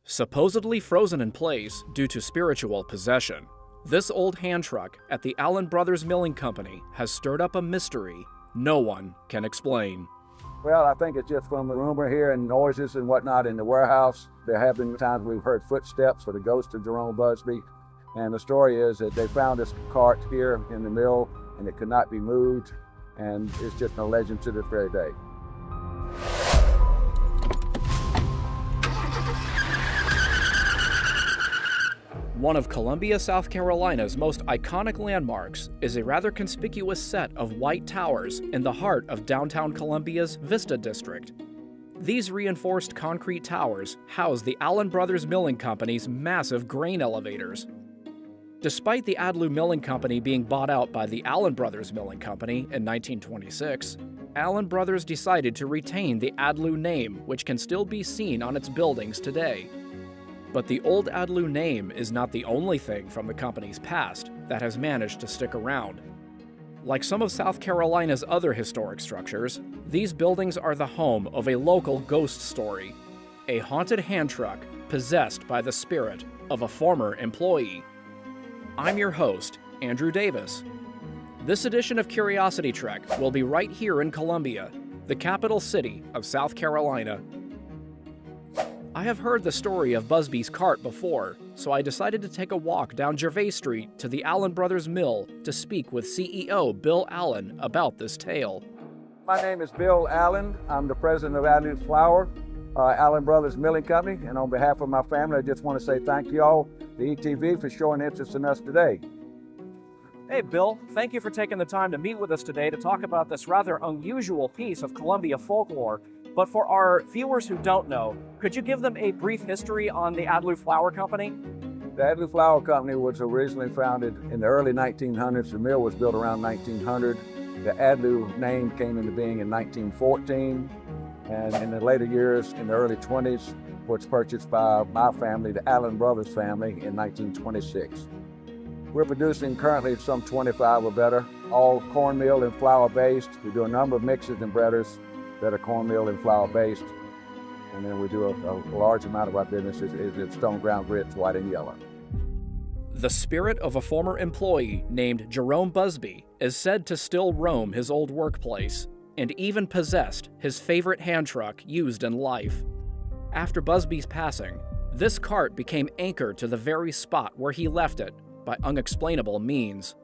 Supposedly frozen in place due to spiritual possession, this old hand truck at the Allen Brothers Milling Company has stirred up a mystery no one can explain. Well, I think it's just from the rumor here and noises and whatnot in the warehouse. There have been times we've heard footsteps for the ghost of Jerome Busbee. And the story is that they found this cart here in the mill and it could not be moved. And it's just a legend to this very day. One of Columbia, South Carolina's most iconic landmarks is a rather conspicuous set of white towers in the heart of downtown Columbia's Vista District. These reinforced concrete towers house the Allen Brothers Milling Company's massive grain elevators. Despite the Adluh Milling Company being bought out by the Allen Brothers Milling Company in 1926, Allen Brothers decided to retain the Adluh name, which can still be seen on its buildings today. But the old Adluh name is not the only thing from the company's past that has managed to stick around. Like some of South Carolina's other historic structures, these buildings are the home of a local ghost story, a haunted hand truck possessed by the spirit of a former employee. I'm your host, Andrew Davis. This edition of Curiosity Trek will be right here in Columbia, the capital city of South Carolina. I have heard the story of Busby's cart before, so I decided to take a walk down Gervais Street to the Allen Brothers Mill to speak with CEO Bill Allen about this tale. My name is Bill Allen. I'm the president of Adluh Flour, Allen Brothers Milling Company, and on behalf of my family, I just want to say thank you all, the ETV, for showing interest in us today. Hey, Bill, thank you for taking the time to meet with us today to talk about this rather unusual piece of Columbia folklore. But for our viewers who don't know, could you give them a brief history on the Adluh Flour Company? The Adluh Flour Company was originally founded in the early 1900s. The mill was built around 1900. The Adluh name came into being in 1914. And in the later years, in the early 20s, was purchased by my family, the Allen Brothers family, in 1926. We're producing currently some 25 or better, all cornmeal and flour based. We do a number of mixes and breaders that are cornmeal and flour based. And then we do a large amount of our business is stone ground grits, white and yellow. The spirit of a former employee named Jerome Busbee is said to still roam his old workplace and even possessed his favorite hand truck used in life. After Busbee's passing, this cart became anchored to the very spot where he left it by unexplainable means.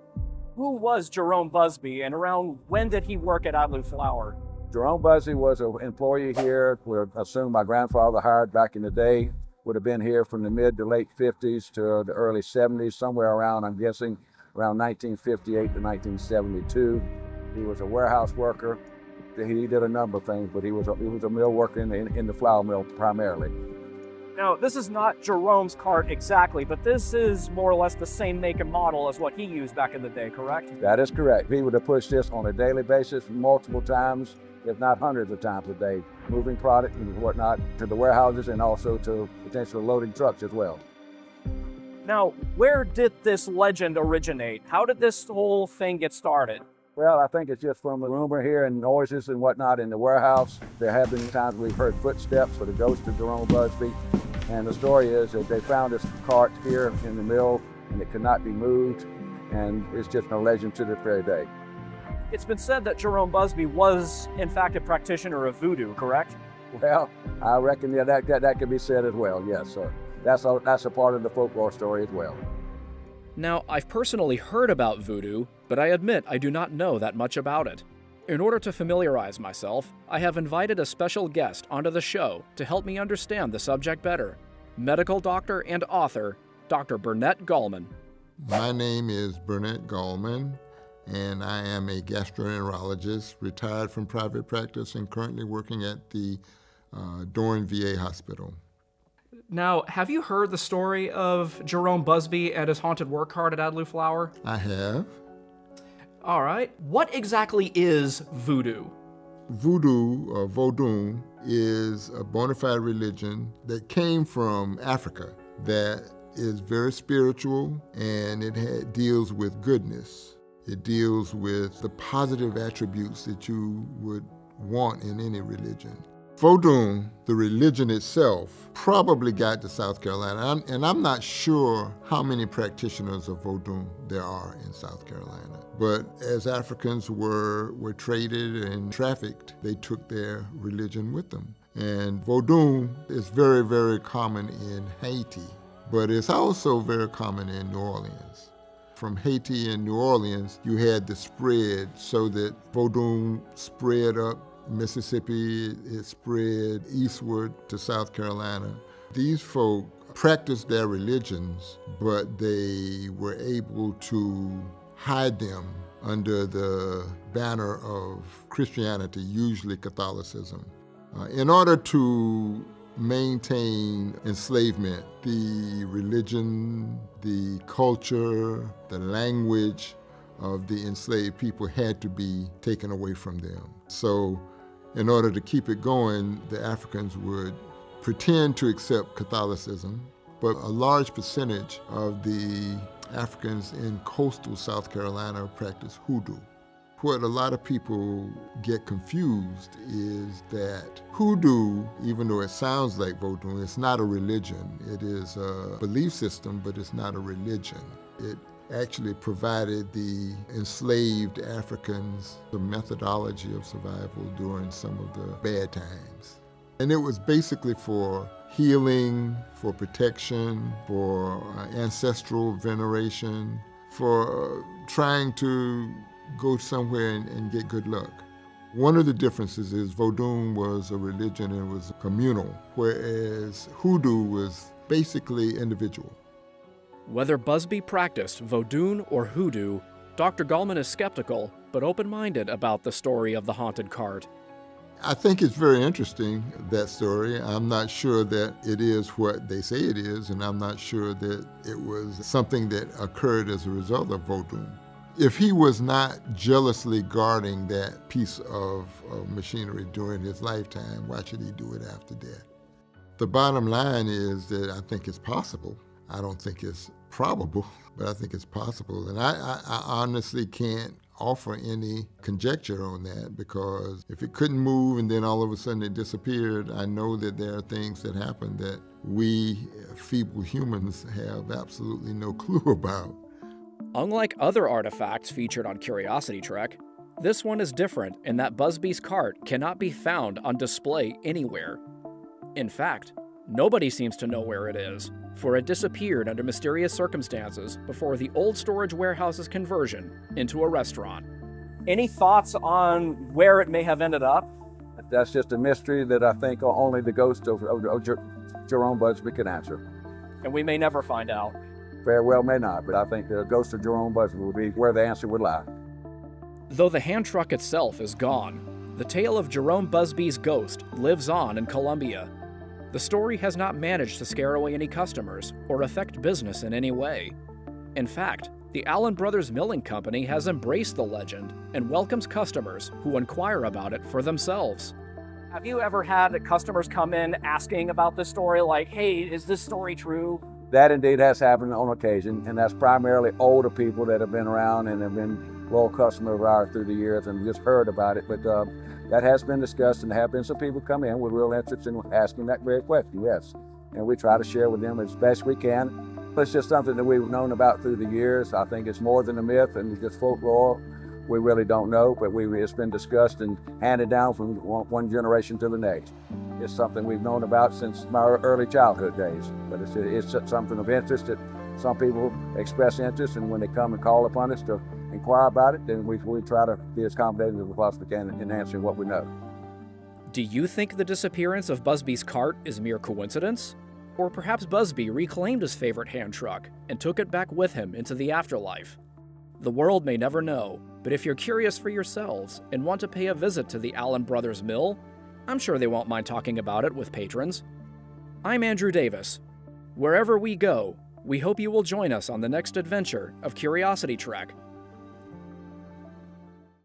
Who was Jerome Busbee, and around when did he work at Adluh Flour? Jerome Busbee was an employee here. We assume my grandfather hired back in the day. Would have been here from the mid to late 50s to the early 70s, somewhere around, I'm guessing, around 1958 to 1972. He was a warehouse worker. He did a number of things, but he was a mill worker in the flour mill primarily. Now, this is not Jerome's cart exactly, but this is more or less the same make and model as what he used back in the day, correct? That is correct. He would have pushed this on a daily basis multiple times, if not hundreds of times a day, moving product and whatnot to the warehouses and also to potentially loading trucks as well. Now, where did this legend originate? How did this whole thing get started? Well, I think it's just from the rumor here and noises and whatnot in the warehouse. There have been times we've heard footsteps for the ghost of Jerome Busbee. And the story is that they found this cart here in the mill and it could not be moved. And it's just a legend to this very day. It's been said that Jerome Busbee was, in fact, a practitioner of voodoo, correct? Well, I reckon that can be said as well, yes, sir. That's a part of the folklore story as well. Now, I've personally heard about voodoo, but I admit I do not know that much about it. In order to familiarize myself, I have invited a special guest onto the show to help me understand the subject better. Medical doctor and author, Dr. Burnett Gallman. My name is Burnett Gallman, and I am a gastroenterologist, retired from private practice and currently working at the Durham VA Hospital. Now, have you heard the story of Jerome Busbee and his haunted work cart at Adluh Flour? I have. All right. What exactly is voodoo? Voodoo, or Vodún, is a bona fide religion that came from Africa that is very spiritual, and it deals with goodness. It deals with the positive attributes that you would want in any religion. Vodún, the religion itself, probably got to South Carolina, and I'm not sure how many practitioners of Vodún there are in South Carolina. But as Africans were traded and trafficked, they took their religion with them. And Vodún is very, very common in Haiti, but it's also very common in New Orleans. From Haiti and New Orleans, you had the spread so that Vodún spread up Mississippi, it spread eastward to South Carolina. These folk practiced their religions, but they were able to hide them under the banner of Christianity, usually Catholicism. In order to maintain enslavement, the religion, the culture, the language of the enslaved people had to be taken away from them. So in order to keep it going, the Africans would pretend to accept Catholicism, but a large percentage of the Africans in coastal South Carolina practice hoodoo. What a lot of people get confused is that hoodoo, even though it sounds like Vodún, it's not a religion. It is a belief system, but it's not a religion. It actually provided the enslaved Africans the methodology of survival during some of the bad times. And it was basically for healing, for protection, for ancestral veneration, for trying to go somewhere and get good luck. One of the differences is Vodún was a religion and it was communal, whereas hoodoo was basically individual. Whether Busby practiced Vodún or hoodoo, Dr. Gallman is skeptical but open-minded about the story of the haunted cart. I think it's very interesting, that story. I'm not sure that it is what they say it is, and I'm not sure that it was something that occurred as a result of Vodún. If he was not jealously guarding that piece of machinery during his lifetime, why should he do it after death? The bottom line is that I think it's possible. I don't think it's probable, but I think it's possible. And I honestly can't offer any conjecture on that, because if it couldn't move and then all of a sudden it disappeared, I know that there are things that happen that we feeble humans have absolutely no clue about. Unlike other artifacts featured on Curiosity Trek, this one is different in that Busby's cart cannot be found on display anywhere. In fact, nobody seems to know where it is, for it disappeared under mysterious circumstances before the old storage warehouse's conversion into a restaurant. Any thoughts on where it may have ended up? That's just a mystery that I think only the ghost of Jerome Busbee can answer. And we may never find out. Very well may not, but I think the ghost of Jerome Busbee would be where the answer would lie. Though the hand truck itself is gone, the tale of Jerome Busbee's ghost lives on in Columbia. The story has not managed to scare away any customers or affect business in any way. In fact, the Allen Brothers Milling Company has embraced the legend and welcomes customers who inquire about it for themselves. Have you ever had customers come in asking about this story, like, hey, is this story true? That indeed has happened on occasion, and that's primarily older people that have been around and have been loyal customers of ours through the years and just heard about it. But that has been discussed, and there have been some people come in with real interest in asking that very question, yes. And we try to share with them as best we can. It's just something that we've known about through the years. I think it's more than a myth and just folklore. We really don't know, but it's been discussed and handed down from one generation to the next. It's something we've known about since my early childhood days, but it's something of interest that some people express interest, and when they come and call upon us to inquire about it, then we try to be as accommodating as we possibly can in answering what we know. Do you think the disappearance of Busby's cart is mere coincidence? Or perhaps Busby reclaimed his favorite hand truck and took it back with him into the afterlife? The world may never know, but if you're curious for yourselves and want to pay a visit to the Allen Brothers Mill, I'm sure they won't mind talking about it with patrons. I'm Andrew Davis. Wherever we go, we hope you will join us on the next adventure of Curiosity Trek.